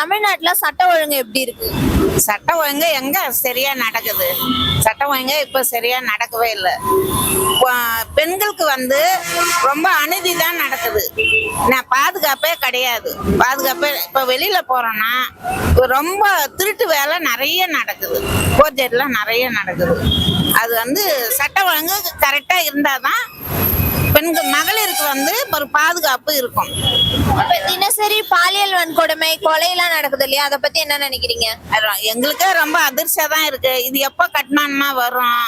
தமிழ்நாட்டுல சட்ட ஒழுங்கு எப்படி இருக்கு? சட்டம் ஒழுங்கு எங்க சரியா நடக்குது? சட்டம் ஒழுங்கு இப்ப சரியா நடக்கவே இல்லை. பெண்களுக்கு ரொம்ப அநீதி தான் நடக்குது. பாதுகாப்பே கிடையாது. பாதுகாப்பே இப்ப வெளியில போறோம்னா ரொம்ப திருட்டு வேலை நிறைய நடக்குது. போர்ஜெட்லாம் நிறைய நடக்குது. அது சட்ட ஒழுங்கு கரெக்டா இருந்தாதான் பெண்கள் மகளிருக்கு ஒரு பாதுகாப்பு இருக்கும். இப்ப தினசரி பாலியல் வன்கொடுமை, கொலை எல்லாம் நடக்குது இல்லையா? அதை பத்தி என்ன நினைக்கிறீங்க? எங்களுக்கே ரொம்ப அதிர்ச்சியா தான் இருக்கு. இது எப்ப கட்டணமா வரும்,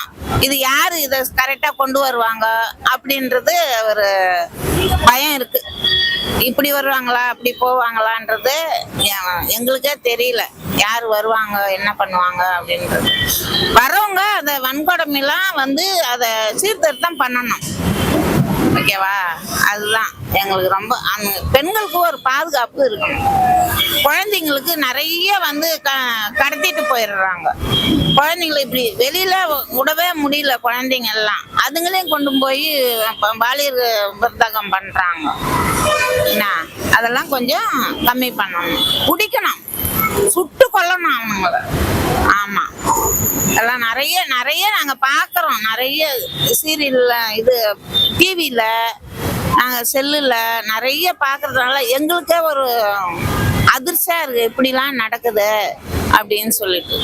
இது யாரு இதை கரெக்டா கொண்டு வருவாங்க அப்படின்றது ஒரு பயம் இருக்கு. இப்படி வருவாங்களா அப்படி போவாங்களான்றது எங்களுக்கே தெரியல. யார் வருவாங்க என்ன பண்ணுவாங்க அப்படின்றது. வரவங்க அந்த வன்கொடுமைலாம் அதை சீர்திருத்தம் பண்ணணும். ஓகேவா? அதுதான் எங்களுக்கு ரொம்ப பெண்களுக்கு ஒரு பாதுகாப்பு இருக்கணும். குழந்தைங்களுக்கு நிறைய கடத்திட்டு போயிடுறாங்க. குழந்தைங்களை இப்படி வெளியில விடவே முடியல. குழந்தைங்க எல்லாம் அதுங்களையும் கொண்டு போய் பாலியல் விருத்தகம் பண்றாங்க. என்ன அதெல்லாம் கொஞ்சம் கம்மி பண்ணணும். பிடிக்கணும், சுட்டு கொல்லணும் அவனுங்களை. ஆமா, எல்லாம் நிறைய நிறைய நாங்க பாக்குறோம். நிறைய சீரியல்ல, இது டிவில, நாங்க செல்லுல நிறைய பாக்குறதுனால எங்களுக்கே ஒரு அதிர்ச்சியா இருக்கு. இப்படிலாம் நடக்குது அப்படின்னு சொல்லிட்டு.